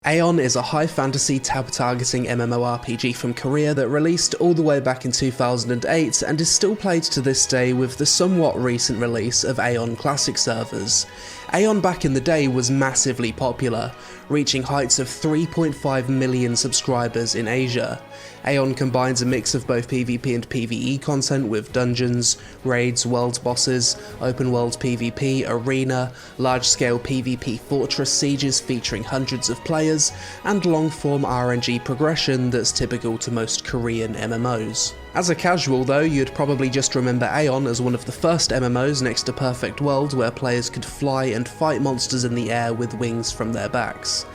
AION is a high fantasy tab targeting MMORPG from Korea that released all the way back in 2008 and is still played to this day with the somewhat recent release of AION Classic servers. AION back in the day was massively popular, reaching heights of 3.5 million subscribers in Asia. AION combines a mix of both PvP and PvE content with dungeons, raids, world bosses, open world PvP, arena, large-scale PvP fortress sieges featuring hundreds of players, and long-form RNG progression that's typical to most Korean MMOs. As a casual though, you'd probably just remember AION as one of the first MMOs next to Perfect World where players could fly and fight monsters in the air with wings from their backs.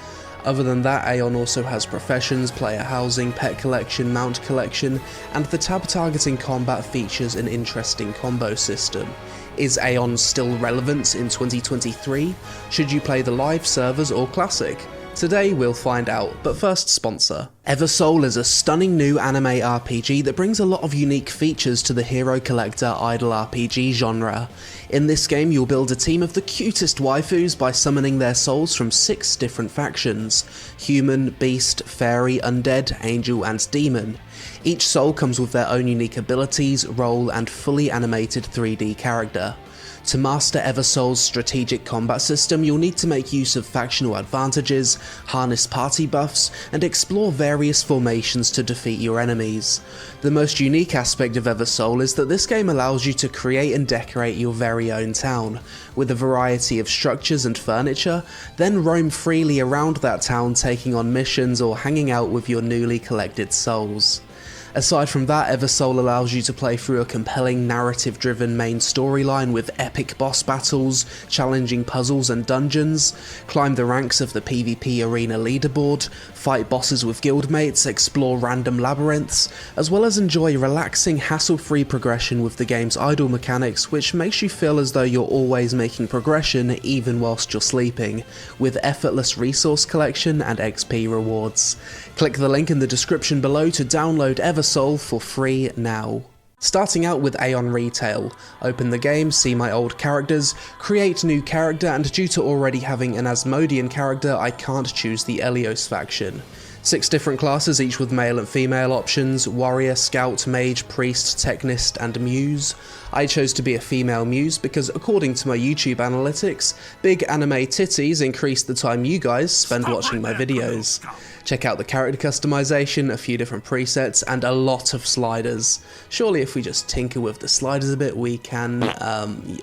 Other than that, AION also has professions, player housing, pet collection, mount collection, and the tab targeting combat features an interesting combo system. Is AION still relevant in 2023? Should you play the live servers or classic? Today we'll find out, but first sponsor. Eversoul is a stunning new anime RPG that brings a lot of unique features to the hero collector idle RPG genre. In this game you'll build a team of the cutest waifus by summoning their souls from 6 different factions: human, beast, fairy, undead, angel and demon. Each soul comes with their own unique abilities, role and fully animated 3D character. To master Eversoul's strategic combat system, you'll need to make use of factional advantages, harness party buffs, and explore various formations to defeat your enemies. The most unique aspect of Eversoul is that this game allows you to create and decorate your very own town, with a variety of structures and furniture, then roam freely around that town taking on missions or hanging out with your newly collected souls. Aside from that, Eversoul allows you to play through a compelling narrative-driven main storyline with epic boss battles, challenging puzzles and dungeons, climb the ranks of the PvP arena leaderboard, fight bosses with guildmates, explore random labyrinths, as well as enjoy relaxing, hassle-free progression with the game's idle mechanics, which makes you feel as though you're always making progression even whilst you're sleeping, with effortless resource collection and XP rewards. Click the link in the description below to download Eversoul for free now. Starting out with AION Retail, open the game, see my old characters, create new character, and due to already having an Asmodean character I can't choose the Elios faction. 6 different classes, each with male and female options: warrior, scout, mage, priest, technist and muse. I chose to be a female muse because according to my YouTube analytics, big anime titties increase the time you guys spend watching my videos. Check out the character customization, a few different presets, and a lot of sliders. Surely if we just tinker with the sliders a bit we can,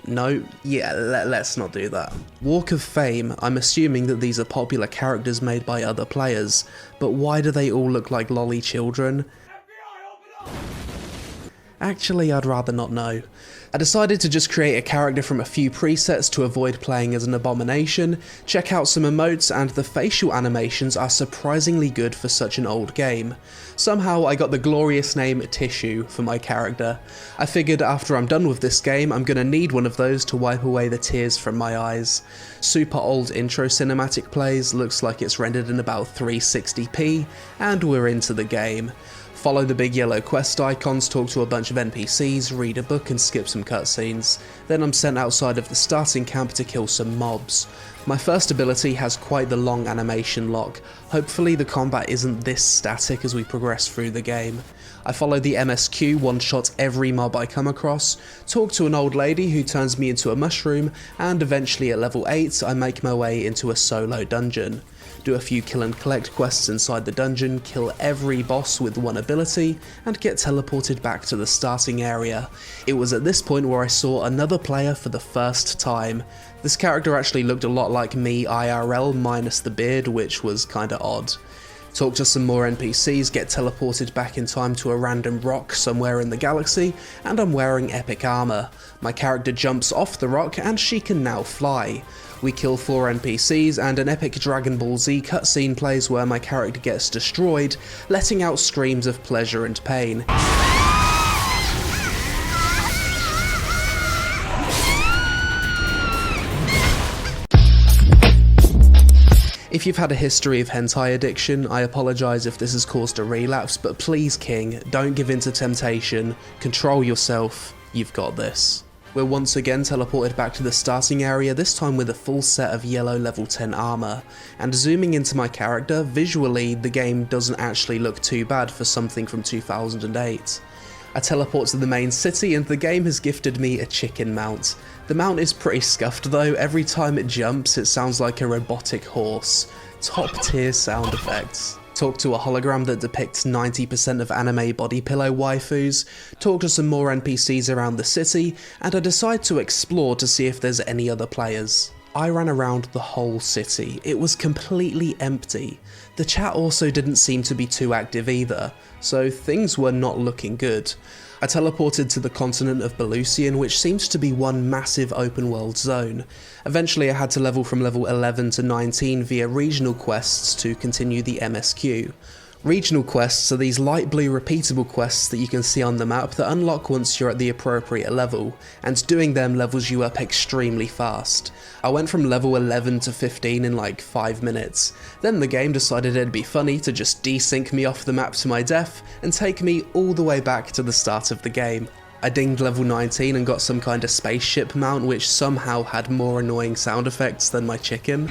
let's not do that. Walk of Fame, I'm assuming that these are popular characters made by other players, but why do they all look like lolly children? Actually, I'd rather not know. I decided to just create a character from a few presets to avoid playing as an abomination, check out some emotes, and the facial animations are surprisingly good for such an old game. Somehow I got the glorious name Tissue for my character. I figured after I'm done with this game I'm gonna need one of those to wipe away the tears from my eyes. Super old intro cinematic plays, looks like it's rendered in about 360p, and we're into the game. Follow the big yellow quest icons, talk to a bunch of NPCs, read a book and skip some cutscenes. Then I'm sent outside of the starting camp to kill some mobs. My first ability has quite the long animation lock. Hopefully the combat isn't this static as we progress through the game. I follow the MSQ, one-shot every mob I come across, talk to an old lady who turns me into a mushroom, and eventually at level 8 I make my way into a solo dungeon. Do a few kill and collect quests inside the dungeon, kill every boss with one ability, and get teleported back to the starting area. It was at this point where I saw another player for the first time. This character actually looked a lot like me IRL minus the beard, which was kinda odd. Talk to some more NPCs, get teleported back in time to a random rock somewhere in the galaxy, and I'm wearing epic armor. My character jumps off the rock and she can now fly. We kill 4 NPCs and an epic Dragon Ball Z cutscene plays where my character gets destroyed, letting out screams of pleasure and pain. If you've had a history of hentai addiction, I apologise if this has caused a relapse, but please King, don't give in to temptation, control yourself, you've got this. We're once again teleported back to the starting area, this time with a full set of yellow level 10 armor, and zooming into my character, visually the game doesn't actually look too bad for something from 2008. I teleport to the main city and the game has gifted me a chicken mount. The mount is pretty scuffed though, every time it jumps it sounds like a robotic horse. Top tier sound effects. Talk to a hologram that depicts 90% of anime body pillow waifus, talk to some more NPCs around the city, and I decide to explore to see if there's any other players. I ran around the whole city, it was completely empty. The chat also didn't seem to be too active either, so things were not looking good. I teleported to the continent of Belusian, which seemed to be one massive open world zone. Eventually I had to level from level 11 to 19 via regional quests to continue the MSQ. Regional quests are these light blue repeatable quests that you can see on the map that unlock once you're at the appropriate level, and doing them levels you up extremely fast. I went from level 11 to 15 in like 5 minutes. Then the game decided it'd be funny to just desync me off the map to my death and take me all the way back to the start of the game. I dinged level 19 and got some kind of spaceship mount which somehow had more annoying sound effects than my chicken.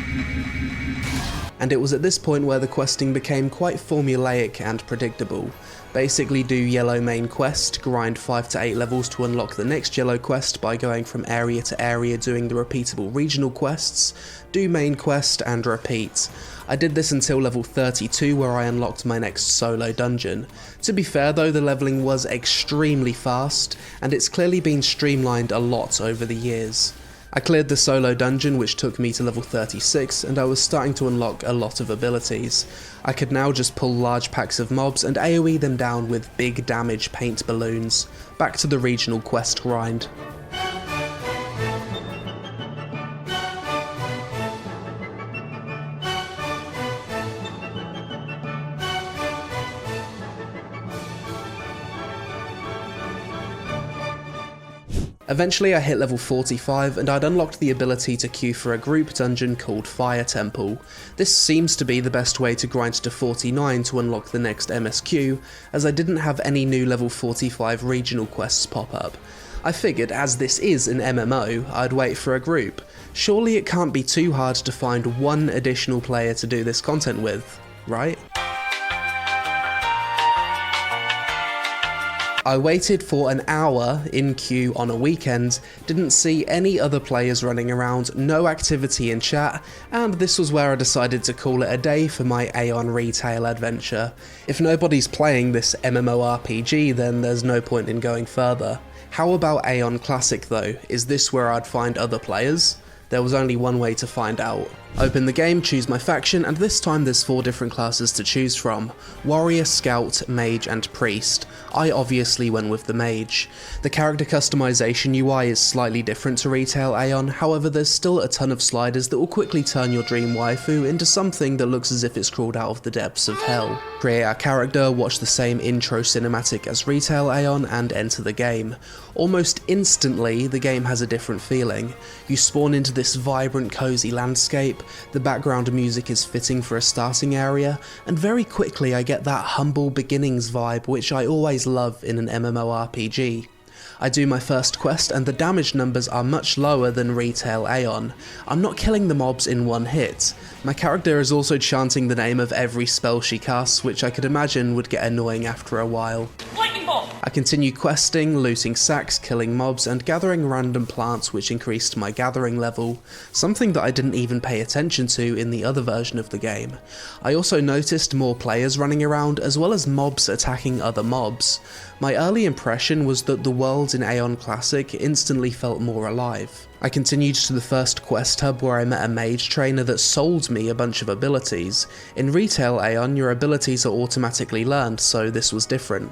And it was at this point where the questing became quite formulaic and predictable. Basically do yellow main quest, grind 5 to 8 levels to unlock the next yellow quest by going from area to area doing the repeatable regional quests, do main quest and repeat. I did this until level 32 where I unlocked my next solo dungeon. To be fair though, the leveling was extremely fast, and it's clearly been streamlined a lot over the years. I cleared the solo dungeon which took me to level 36 and I was starting to unlock a lot of abilities. I could now just pull large packs of mobs and AoE them down with big damage paint balloons. Back to the regional quest grind. Eventually I hit level 45 and I'd unlocked the ability to queue for a group dungeon called Fire Temple. This seems to be the best way to grind to 49 to unlock the next MSQ, as I didn't have any new level 45 regional quests pop up. I figured as this is an MMO, I'd wait for a group. Surely it can't be too hard to find one additional player to do this content with, right? I waited for an hour in queue on a weekend, didn't see any other players running around, no activity in chat, and this was where I decided to call it a day for my AION retail adventure. If nobody's playing this MMORPG, then there's no point in going further. How about AION Classic though? Is this where I'd find other players? There was only one way to find out. Open the game, choose my faction, and this time there's 4 different classes to choose from: Warrior, Scout, Mage, and Priest. I obviously went with the Mage. The character customization UI is slightly different to retail AION, however there's still a ton of sliders that will quickly turn your dream waifu into something that looks as if it's crawled out of the depths of hell. Create our character, watch the same intro cinematic as retail AION, and enter the game. Almost instantly, the game has a different feeling. You spawn into this vibrant, cozy landscape, the background music is fitting for a starting area, and very quickly I get that humble beginnings vibe which I always love in an MMORPG. I do my first quest and the damage numbers are much lower than retail AION. I'm not killing the mobs in one hit. My character is also chanting the name of every spell she casts, which I could imagine would get annoying after a while. I continue questing, looting sacks, killing mobs, and gathering random plants which increased my gathering level, something that I didn't even pay attention to in the other version of the game. I also noticed more players running around as well as mobs attacking other mobs. My early impression was that the world in AION Classic instantly felt more alive. I continued to the first quest hub where I met a mage trainer that sold me a bunch of abilities. In retail AION, your abilities are automatically learned, so this was different.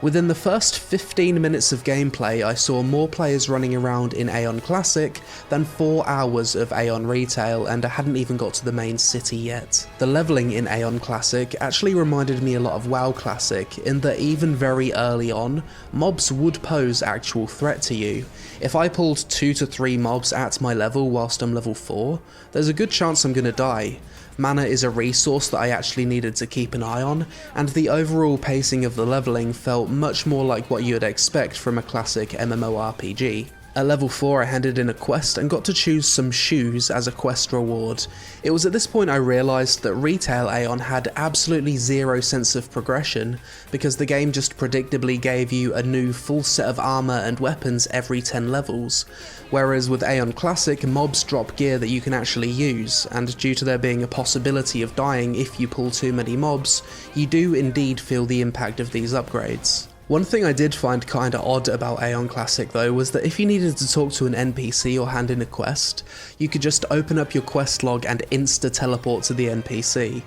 Within the first 15 minutes of gameplay, I saw more players running around in AION Classic than 4 hours of AION Retail, and I hadn't even got to the main city yet. The leveling in AION Classic actually reminded me a lot of WoW Classic, in that even very early on, mobs would pose actual threat to you. If I pulled 2 to 3 mobs at my level whilst I'm level 4, there's a good chance I'm gonna die. Mana is a resource that I actually needed to keep an eye on, and the overall pacing of the leveling felt much more like what you'd expect from a classic MMORPG. At level 4 I handed in a quest and got to choose some shoes as a quest reward. It was at this point I realised that retail AION had absolutely zero sense of progression, because the game just predictably gave you a new full set of armour and weapons every 10 levels, whereas with AION Classic, mobs drop gear that you can actually use, and due to there being a possibility of dying if you pull too many mobs, you do indeed feel the impact of these upgrades. One thing I did find kinda odd about AION Classic though was that if you needed to talk to an NPC or hand in a quest, you could just open up your quest log and insta-teleport to the NPC.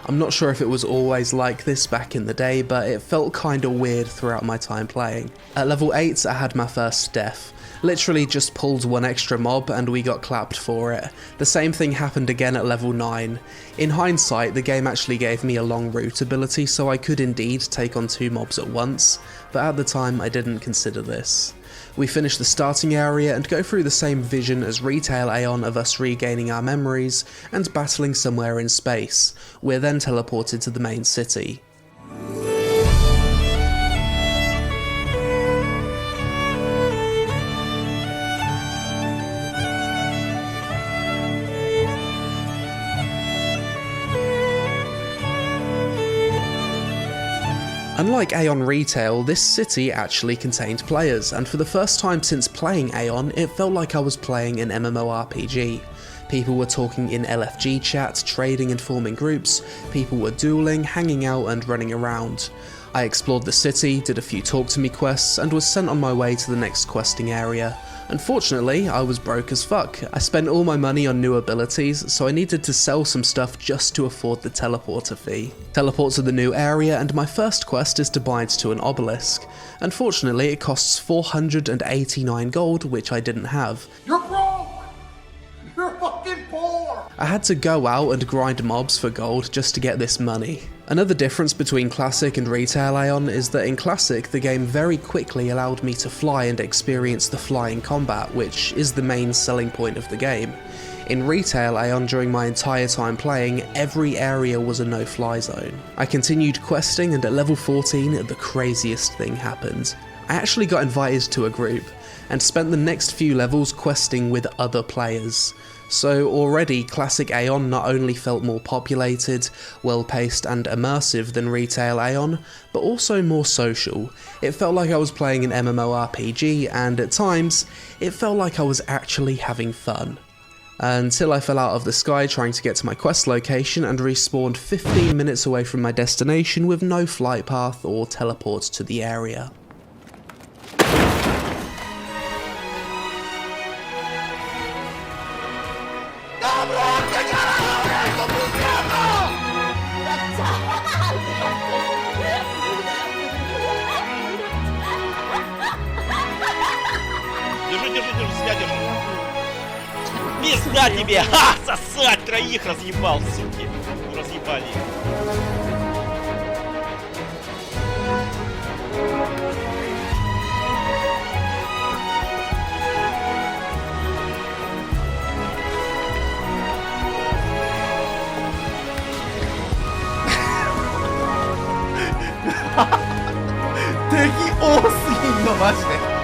I'm not sure if it was always like this back in the day, but it felt kinda weird throughout my time playing. At level 8 I had my first death. Literally just pulled one extra mob and we got clapped for it. The same thing happened again at level 9. In hindsight, the game actually gave me a long route ability, so I could indeed take on 2 mobs at once, but at the time I didn't consider this. We finish the starting area and go through the same vision as retail AION of us regaining our memories and battling somewhere in space. We're then teleported to the main city. Unlike AION Retail, this city actually contained players, and for the first time since playing AION, it felt like I was playing an MMORPG. People were talking in LFG chat, trading and forming groups, people were dueling, hanging out and running around. I explored the city, did a few talk to me quests, and was sent on my way to the next questing area. Unfortunately, I was broke as fuck. I spent all my money on new abilities, so I needed to sell some stuff just to afford the teleporter fee. Teleport to the new area, and my first quest is to bind to an obelisk. Unfortunately, it costs 489 gold, which I didn't have. You're broke! You're fucking poor! I had to go out and grind mobs for gold just to get this money. Another difference between Classic and Retail AION is that in Classic the game very quickly allowed me to fly and experience the flying combat, which is the main selling point of the game. In Retail AION during my entire time playing, every area was a no-fly zone. I continued questing and at level 14 the craziest thing happened. I actually got invited to a group and spent the next few levels questing with other players. So already Classic AION not only felt more populated, well-paced and immersive than Retail AION, but also more social. It felt like I was playing an MMORPG, and at times, it felt like I was actually having fun. Until I fell out of the sky trying to get to my quest location and respawned 15 minutes away from my destination with no flight path or teleport to the area. Держи, себя держи. Пизда тебе! Ха! Сосать! Троих разъебал, суки! Разъебали.敵多すぎんのマジで。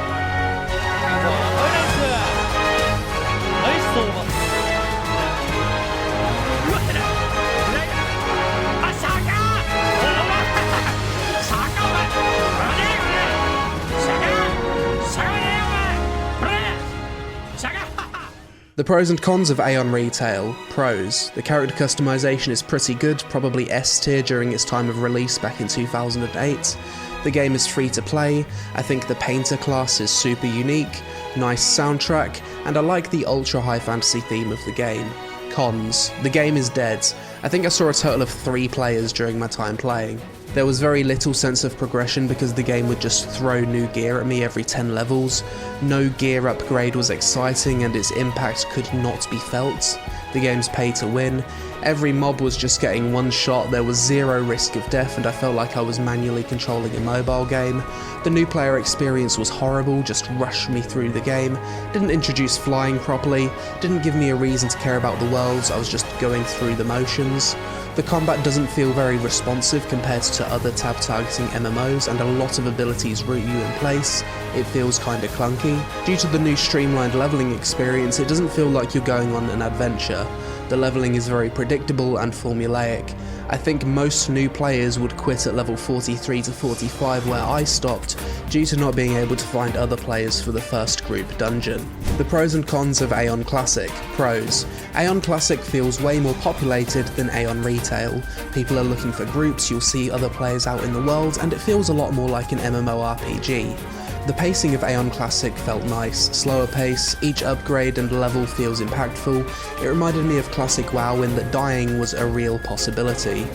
The pros and cons of AION Retail. Pros. The character customization is pretty good, probably S tier during its time of release back in 2008. The game is free to play, I think the painter class is super unique, nice soundtrack, and I like the ultra high fantasy theme of the game. Cons. The game is dead. I think I saw a total of 3 players during my time playing. There was very little sense of progression because the game would just throw new gear at me every 10 levels. No gear upgrade was exciting and its impact could not be felt. The game's pay to win. Every mob was just getting one shot, there was zero risk of death, and I felt like I was manually controlling a mobile game. The new player experience was horrible, just rushed me through the game, didn't introduce flying properly, didn't give me a reason to care about the worlds, I was just going through the motions. The combat doesn't feel very responsive compared to other tab targeting MMOs, and a lot of abilities root you in place. It feels kinda clunky. Due to the new streamlined leveling experience, it doesn't feel like you're going on an adventure. The leveling is very predictable and formulaic. I think most new players would quit at level 43 to 45 where I stopped, due to not being able to find other players for the first group dungeon. The pros and cons of AION Classic. Pros. AION Classic feels way more populated than AION Retail. People are looking for groups, you'll see other players out in the world, and it feels a lot more like an MMORPG. The pacing of AION Classic felt nice, slower pace, each upgrade and level feels impactful. It reminded me of Classic WoW in that dying was a real possibility.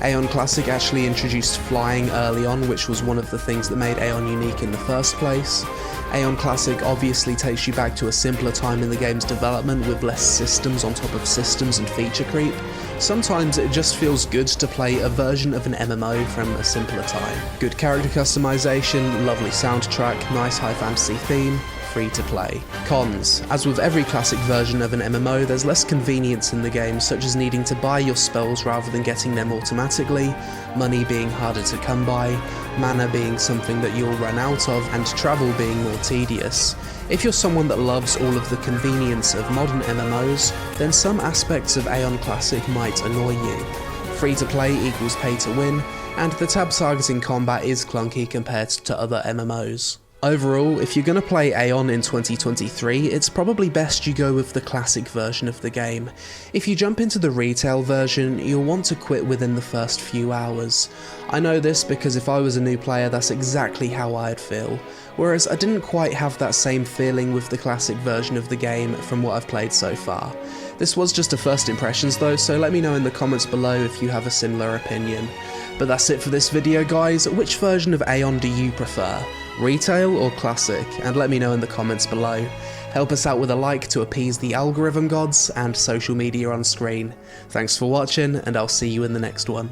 AION Classic actually introduced flying early on, which was one of the things that made AION unique in the first place. AION Classic obviously takes you back to a simpler time in the game's development with less systems on top of systems and feature creep. Sometimes it just feels good to play a version of an MMO from a simpler time. Good character customization, lovely soundtrack, nice high fantasy theme, free to play. Cons. As with every classic version of an MMO, there's less convenience in the game, such as needing to buy your spells rather than getting them automatically, money being harder to come by, mana being something that you'll run out of, and travel being more tedious. If you're someone that loves all of the convenience of modern MMOs, then some aspects of AION Classic might annoy you. Free to play equals pay to win, and the tab targeting combat is clunky compared to other MMOs. Overall, if you're going to play AION in 2023, it's probably best you go with the classic version of the game. If you jump into the retail version, you'll want to quit within the first few hours. I know this because if I was a new player, that's exactly how I'd feel. Whereas I didn't quite have that same feeling with the classic version of the game from what I've played so far. This was just a first impressions though, so let me know in the comments below if you have a similar opinion. But that's it for this video guys, which version of AION do you prefer? Retail or classic? And let me know in the comments below. Help us out with a like to appease the algorithm gods and social media on screen. Thanks for watching, and I'll see you in the next one.